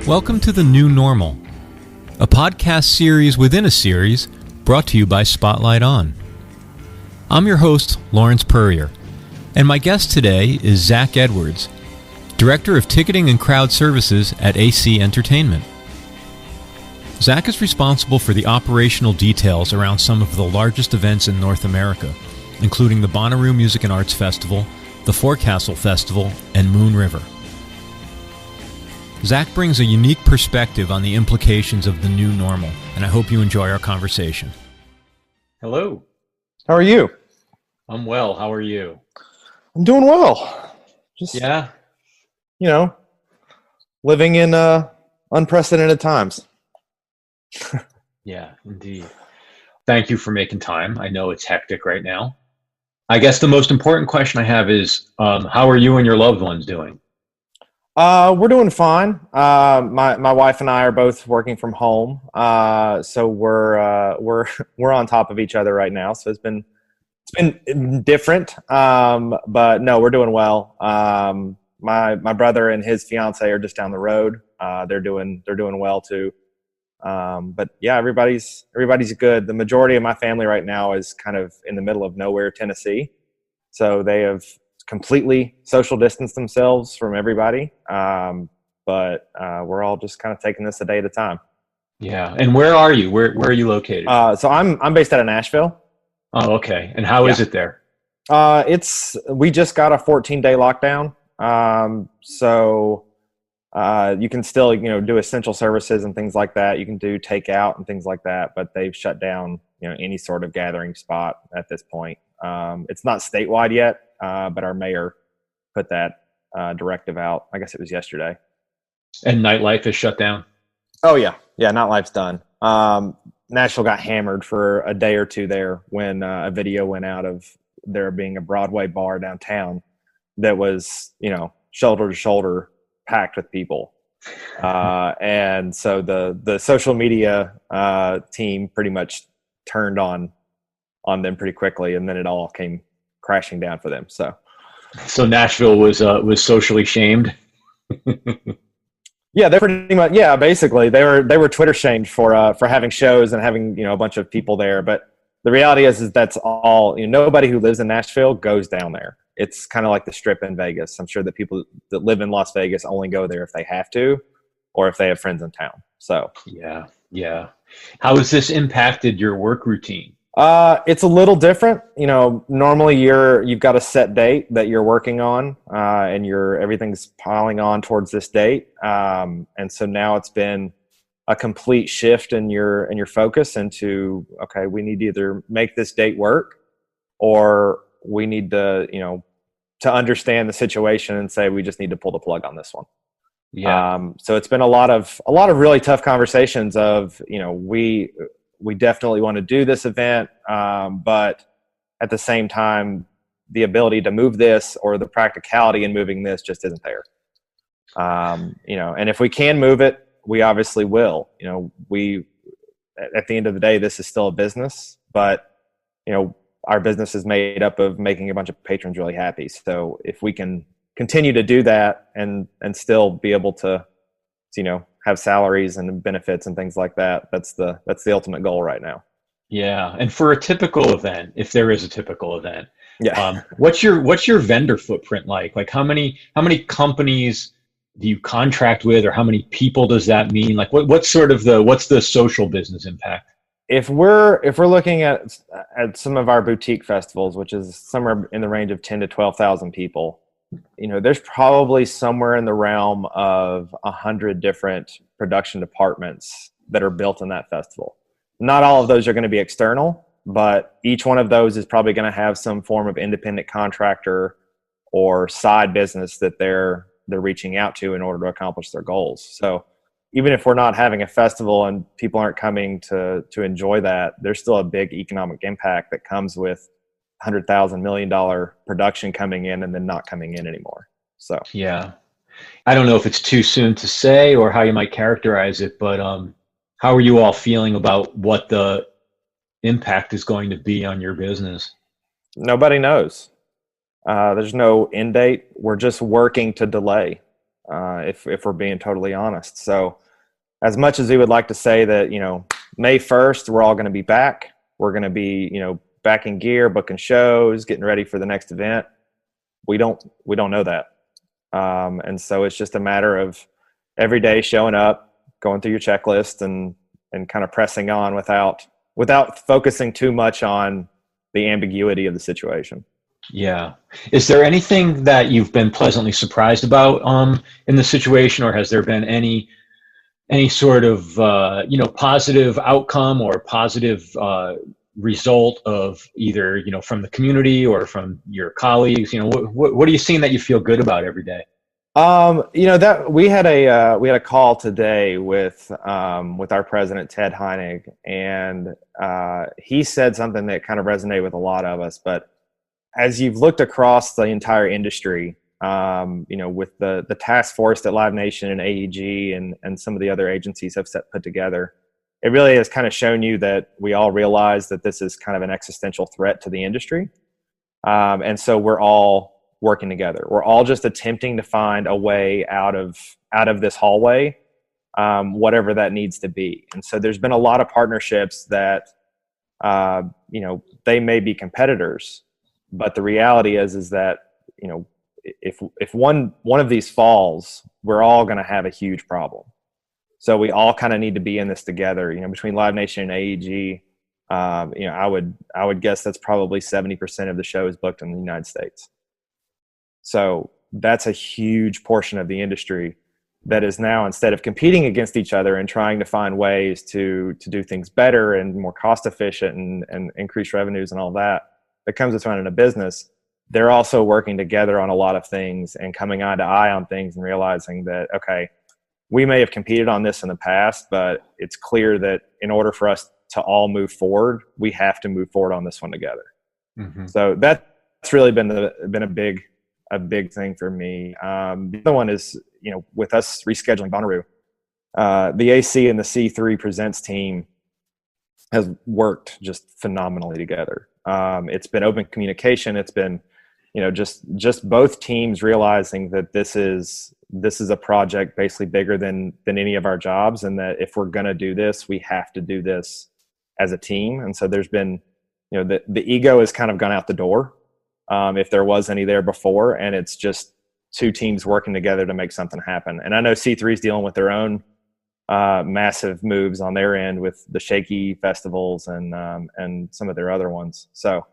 Welcome to The New Normal, a podcast series within a series brought to you by Spotlight On. I'm your host, Lawrence Peryer, and my guest today is Zach Edwards, Director of Ticketing and Crowd Services at AC Entertainment. Zach is responsible for the operational details around some of the largest events in North America, including the Bonnaroo Music and Arts Festival, the Forecastle Festival, and Moon River. Zach brings a unique perspective on the implications of the new normal, and I hope you enjoy our conversation. Hello. How are you? I'm well. How are you? I'm doing well. Just, living in unprecedented times. Yeah, indeed. Thank you for making time. I know it's hectic right now. I guess the most important question I have is, how are you and your loved ones doing? We're doing fine. My wife and I are both working from home, so we're on top of each other right now. So it's been different, but no, we're doing well. My brother and his fiance are just down the road. They're doing well too. But yeah, everybody's good. The majority of my family right now is kind of in the middle of nowhere, Tennessee. So they have completely social distanced themselves from everybody. But we're all just kind of taking this a day at a time. Yeah. And where are you? Where are you located? So I'm based out of Nashville. Oh, okay. And how is it there? We just got a 14-day lockdown. So you can still, do essential services and things like that. You can do takeout and things like that, but they've shut down, any sort of gathering spot at this point. It's not statewide yet, but our mayor put that directive out. I guess it was yesterday. And nightlife is shut down? Oh, yeah. Yeah, nightlife's done. Nashville got hammered for a day or two there when a video went out of there being a Broadway bar downtown that was, shoulder to shoulder packed with people. And so the social media team pretty much turned on them pretty quickly, and then it all came crashing down for them. So Nashville was socially shamed. Yeah, they're pretty much, basically they were Twitter shamed for having shows and having, a bunch of people there. But the reality is that's all, nobody who lives in Nashville goes down there. It's kind of like the Strip in Vegas. I'm sure that people that live in Las Vegas only go there if they have to, or if they have friends in town. So yeah. How has this impacted your work routine? It's a little different. Normally you've got a set date that you're working on, and everything's piling on towards this date. And so now it's been a complete shift in your focus into, okay, we need to either make this date work, or we need to, to understand the situation and say, we just need to pull the plug on this one. Yeah. So it's been a lot of really tough conversations of, we definitely want to do this event, but at the same time, the ability to move this or the practicality in moving this just isn't there. And if we can move it, we obviously will. We at the end of the day, this is still a business, but our business is made up of making a bunch of patrons really happy. So if we can continue to do that and still be able to, have salaries and benefits and things like that, that's the ultimate goal right now. Yeah. And for a typical event, if there is a typical event, yeah. What's your vendor footprint like? Like how many companies do you contract with, or how many people does that mean? Like what's the social business impact? If we're looking at some of our boutique festivals, which is somewhere in the range of 10 to 12,000 people, there's probably somewhere in the realm of 100 different production departments that are built in that festival. Not all of those are going to be external, but each one of those is probably going to have some form of independent contractor or side business that they're reaching out to in order to accomplish their goals. So even if we're not having a festival and people aren't coming to enjoy that, there's still a big economic impact that comes with $100,000 million production coming in and then not coming in anymore. So yeah, I don't know if it's too soon to say or how you might characterize it, but how are you all feeling about what the impact is going to be on your business? Nobody knows. There's no end date. We're just working to delay. if we're being totally honest. So as much as we would like to say that, May 1st, we're all going to be back. We're going to be, back in gear, booking shows, getting ready for the next event. We don't know that. And so it's just a matter of every day showing up, going through your checklist and kind of pressing on without focusing too much on the ambiguity of the situation. Yeah. Is there anything that you've been pleasantly surprised about in the situation, or has there been any sort of positive outcome or positive result of either from the community or from your colleagues? What are you seeing that you feel good about every day? That we had a call today with our president, Ted Heinig, and he said something that kind of resonated with a lot of us. But as you've looked across the entire industry, with the task force that Live Nation and AEG and some of the other agencies have put together, it really has kind of shown you that we all realize that this is kind of an existential threat to the industry. And so we're all working together. We're all just attempting to find a way out of this hallway, whatever that needs to be. And so there's been a lot of partnerships that, they may be competitors, but the reality is that, if one of these falls, we're all going to have a huge problem. So we all kind of need to be in this together, between Live Nation and AEG. I would guess that's probably 70% of the shows booked in the United States. So that's a huge portion of the industry that is now, instead of competing against each other and trying to find ways to do things better and more cost efficient and increase revenues and all that comes with running a business, they're also working together on a lot of things and coming eye to eye on things and realizing that, okay, we may have competed on this in the past, but it's clear that in order for us to all move forward, we have to move forward on this one together. Mm-hmm. So that's really been a big thing for me. The other one is, with us rescheduling Bonnaroo, the AC and the C3 Presents team has worked just phenomenally together. It's been open communication. It's been, just both teams realizing that this is a project basically bigger than any of our jobs, and that if we're going to do this, we have to do this as a team. And so there's been, the ego has kind of gone out the door, if there was any there before, and it's just two teams working together to make something happen. And I know C3 is dealing with their own massive moves on their end with the Shaky festivals and some of their other ones. So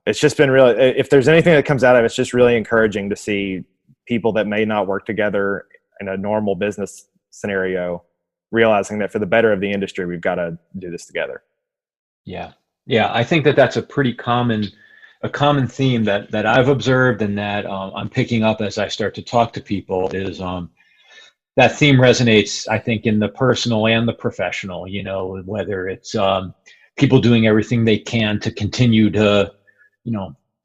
it's just been really, if there's anything that comes out of it, it's just really encouraging to see people that may not work together in a normal business scenario, realizing that for the better of the industry, we've got to do this together. Yeah. I think that's a pretty common theme that I've observed, and that I'm picking up as I start to talk to people, is that theme resonates, I think, in the personal and the professional, whether it's people doing everything they can to continue to,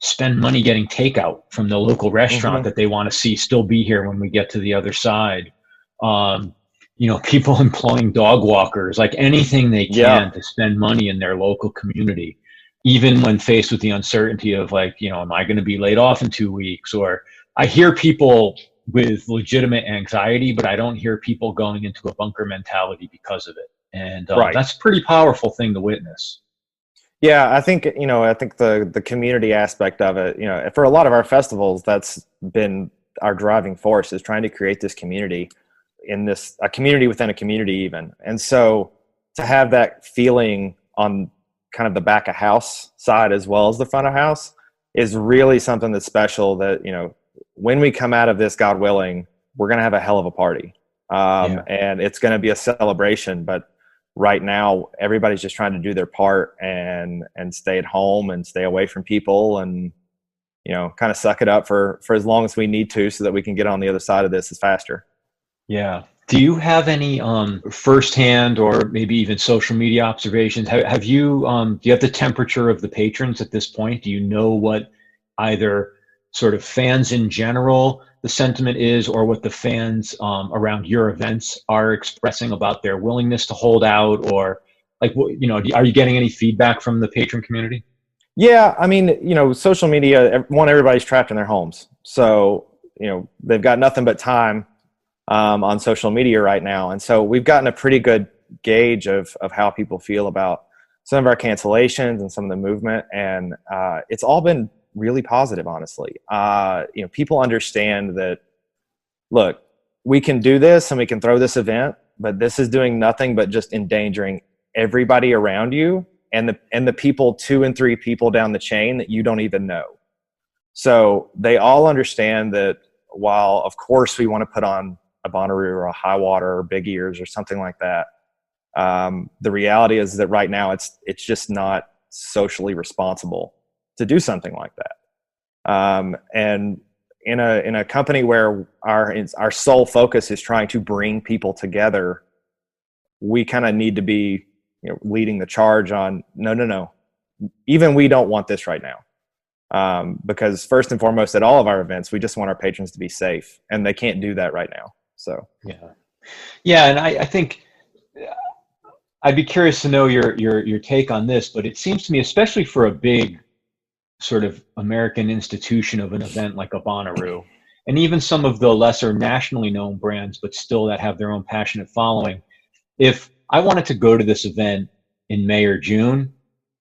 spend money getting takeout from the local restaurant that they want to see still be here when we get to the other side. People employing dog walkers, like anything they can to spend money in their local community, even when faced with the uncertainty of am I going to be laid off in 2 weeks? Or I hear people with legitimate anxiety, but I don't hear people going into a bunker mentality because of it. And that's a pretty powerful thing to witness. Yeah, I think, the community aspect of it, for a lot of our festivals, that's been our driving force, is trying to create this community a community within a community even. And so to have that feeling on kind of the back of house side as well as the front of house is really something that's special, that, when we come out of this, God willing, we're going to have a hell of a party. And it's going to be a celebration, but right now everybody's just trying to do their part and stay at home and stay away from people and, kind of suck it up for as long as we need to, so that we can get on the other side of this as faster. Yeah. Do you have any firsthand or maybe even social media observations? Have you do you have the temperature of the patrons at this point? Do you know what either sort of fans in general the sentiment is, or what the fans around your events are expressing about their willingness to hold out, or are you getting any feedback from the patron community? Yeah, I mean, social media, everybody's trapped in their homes. So they've got nothing but time on social media right now. And so we've gotten a pretty good gauge of how people feel about some of our cancellations and some of the movement. And it's all been really positive, honestly. People understand that, look, we can do this and we can throw this event, but this is doing nothing but just endangering everybody around you and the people 2 and 3 people down the chain that you don't even know. So they all understand that while, of course, we want to put on a Bonnaroo or a High Water or Big Ears or something like that, the reality is that right now it's just not socially responsible to do something like that. And in a company where our sole focus is trying to bring people together, we kind of need to be leading the charge on no. Even we don't want this right now. Because first and foremost, at all of our events, we just want our patrons to be safe, and they can't do that right now. So yeah, and I think I'd be curious to know your take on this, but it seems to me, especially for a big sort of American institution of an event like a Bonnaroo, and even some of the lesser nationally known brands, but still that have their own passionate following. If I wanted to go to this event in May or June,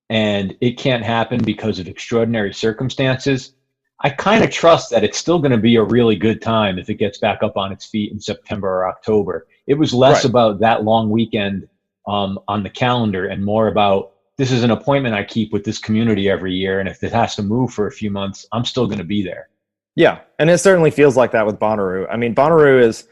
and it can't happen because of extraordinary circumstances, I kind of trust that it's still going to be a really good time if it gets back up on its feet in September or October. It was less about that long weekend on the calendar and more about, this is an appointment I keep with this community every year, and if it has to move for a few months, I'm still going to be there. Yeah, and it certainly feels like that with Bonnaroo. I mean, Bonnaroo is,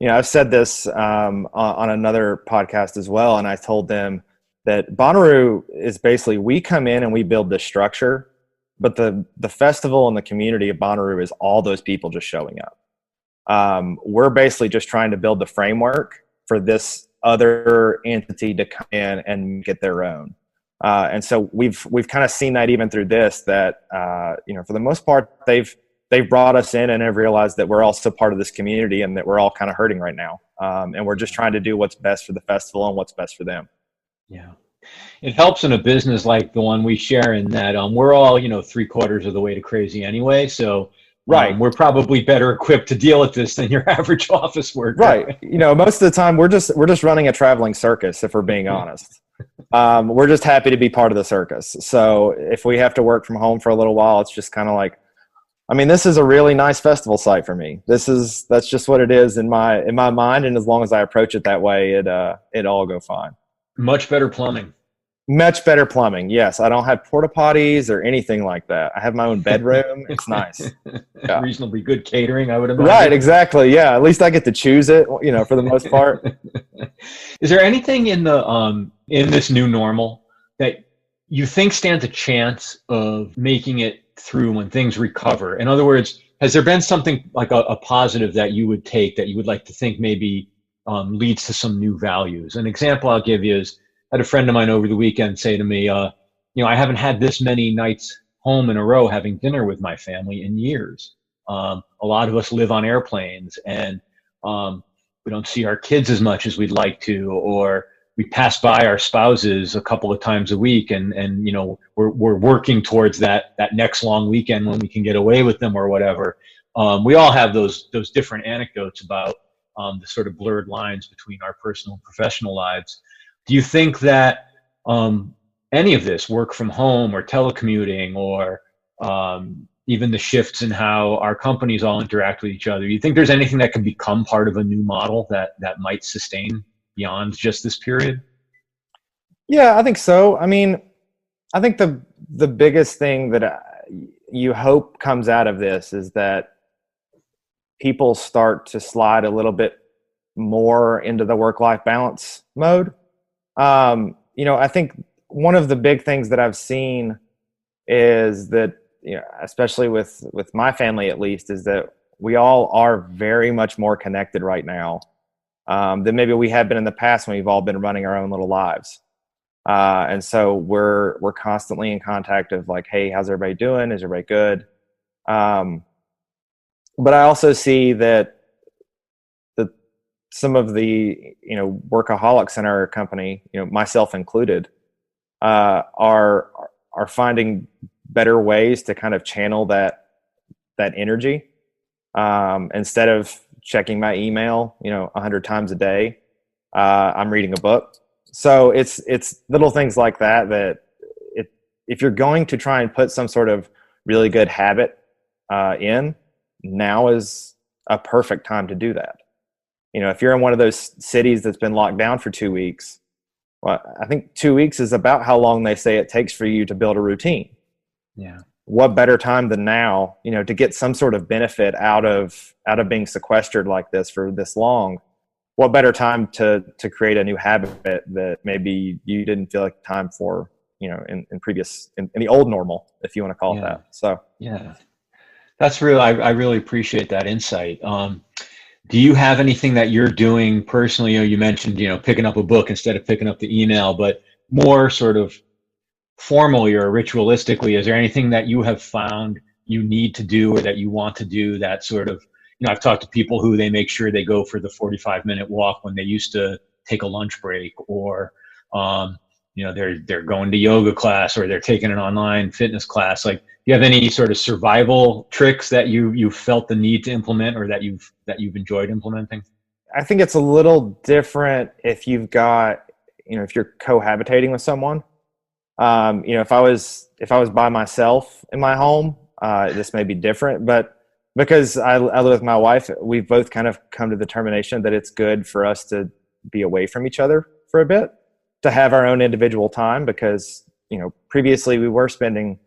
I've said this on another podcast as well, and I told them that Bonnaroo is basically, we come in and we build this structure, but the festival and the community of Bonnaroo is all those people just showing up. We're basically just trying to build the framework for this other entity to come in and get their own. And so we've kind of seen that even through this, that for the most part, they've brought us in and have realized that we're also part of this community and that we're all kind of hurting right now. And we're just trying to do what's best for the festival and what's best for them. Yeah. It helps in a business like the one we share in that we're all, 3/4 of the way to crazy anyway. So we're probably better equipped to deal with this than your average office worker. Right. Most of the time we're just running a traveling circus, if we're being honest. We're just happy to be part of the circus. So if we have to work from home for a little while, it's just kind of like, this is a really nice festival site for me. That's just what it is in my mind. And as long as I approach it that way, it all go fine. Much better plumbing. Much better plumbing. Yes. I don't have porta potties or anything like that. I have my own bedroom. It's nice. Yeah. Reasonably good catering, I would imagine. Right. Exactly. Yeah. At least I get to choose it, for the most part. Is there anything in this new normal that you think stands a chance of making it through when things recover? In other words, has there been something like a positive that you would take, that you would like to think maybe leads to some new values? An example I'll give you is, I had a friend of mine over the weekend say to me, I haven't had this many nights home in a row having dinner with my family in years. A lot of us live on airplanes, and we don't see our kids as much as we'd like to, or we pass by our spouses a couple of times a week, and we're working towards that next long weekend when we can get away with them or whatever. We all have those different anecdotes about the sort of blurred lines between our personal and professional lives. Do you think that any of this, work from home or telecommuting, or even the shifts in how our companies all interact with each other, do you think there's anything that can become part of a new model that might sustain beyond just this period? Yeah, I think so. I think the biggest thing that you hope comes out of this is that people start to slide a little bit more into the work-life balance mode. I think one of the big things that I've seen is that, especially with my family at least, is that we all are very much more connected right now than maybe we have been in the past when we've all been running our own little lives. And so we're constantly in contact of like, hey, how's everybody doing? Is everybody good? But I also see that some of the workaholics in our company, myself included, are finding better ways to kind of channel that energy. Instead of checking my email, 100 times a day, I'm reading a book. So it's little things like that if you're going to try and put some sort of really good habit in, now is a perfect time to do that. If you're in one of those cities that's been locked down for 2 weeks, well, I think 2 weeks is about how long they say it takes for you to build a routine. Yeah. What better time than now, to get some sort of benefit out of being sequestered like this for this long? What better time to create a new habit that maybe you didn't feel like time for, in the old normal, if you want to call it that. So yeah, that's real. I really appreciate that insight. Do you have anything that you're doing personally? You mentioned, picking up a book instead of picking up the email, but more sort of formally or ritualistically, is there anything that you have found you need to do or that you want to do that sort of, I've talked to people who they make sure they go for the 45-minute walk when they used to take a lunch break, or, they're going to yoga class, or they're taking an online fitness class. Like, do you have any sort of survival tricks that you felt the need to implement, or that you've enjoyed implementing? I think it's a little different if you've got, if you're cohabitating with someone. If I was by myself in my home, this may be different, but because I live with my wife, we've both kind of come to the determination that it's good for us to be away from each other for a bit, to have our own individual time, because, previously we were spending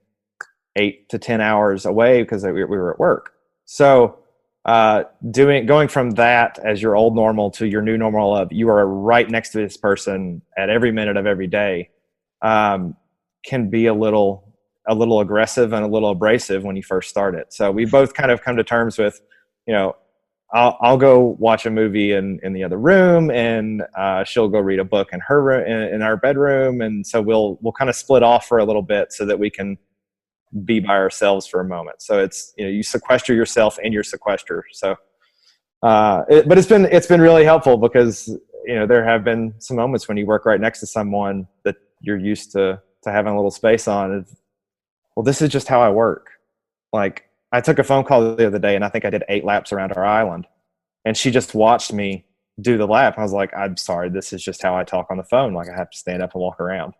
8 to 10 hours away because we were at work. So, going from that as your old normal to your new normal of you are right next to this person at every minute of every day, can be a little aggressive and a little abrasive when you first start it. So we both kind of come to terms with, I'll go watch a movie in the other room, and she'll go read a book in her room, in our bedroom, and so we'll kind of split off for a little bit so that we can be by ourselves for a moment. So it's, you sequester yourself in your sequester. So, but it's been really helpful, because there have been some moments when you work right next to someone that you're used to having a little space on. Well, this is just how I work. Like, I took a phone call the other day, and I think I did 8 laps around our island, and she just watched me do the lap. I was like, I'm sorry, this is just how I talk on the phone. Like, I have to stand up and walk around.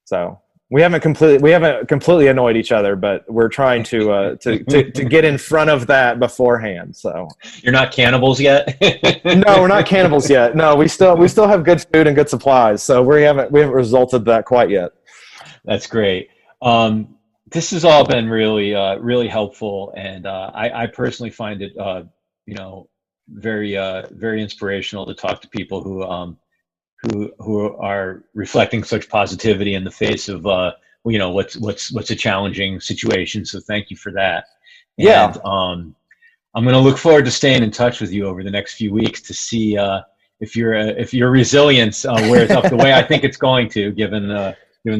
So we haven't completely annoyed each other, but we're trying to get in front of that beforehand. So you're not cannibals yet? No, we're not cannibals yet. No, we still have good food and good supplies. So we haven't resulted that quite yet. That's great. This has all been really, really helpful, and I personally find it, very, very inspirational to talk to people who are reflecting such positivity in the face of, what's a challenging situation. So thank you for that. Yeah. And, I'm going to look forward to staying in touch with you over the next few weeks to see if your resilience wears off the way I think it's going to, given the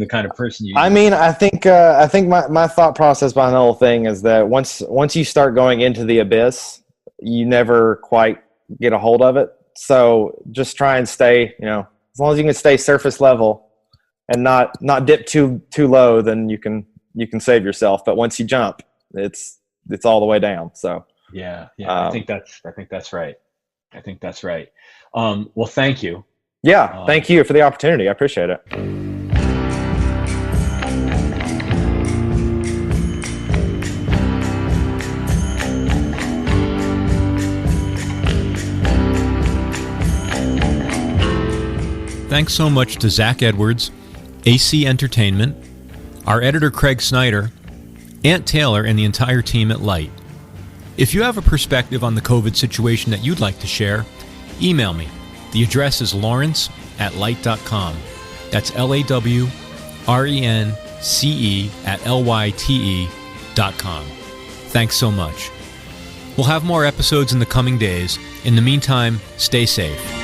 kind of person you are. I mean, I think my thought process behind the whole thing is that once you start going into the abyss, you never quite get a hold of it. So just try and stay, as long as you can stay surface level and not dip too low, then you can save yourself. But once you jump, it's all the way down. So yeah. I think that's right. Well, thank you. Yeah, thank you for the opportunity. I appreciate it. Thanks so much to Zach Edwards, AC Entertainment, our editor Craig Snyder, Ant Taylor, and the entire team at Light. If you have a perspective on the COVID situation that you'd like to share, email me. The address is lawrence@lyte.com. That's LAWRENCE@LYTE.com. Thanks so much. We'll have more episodes in the coming days. In the meantime, stay safe.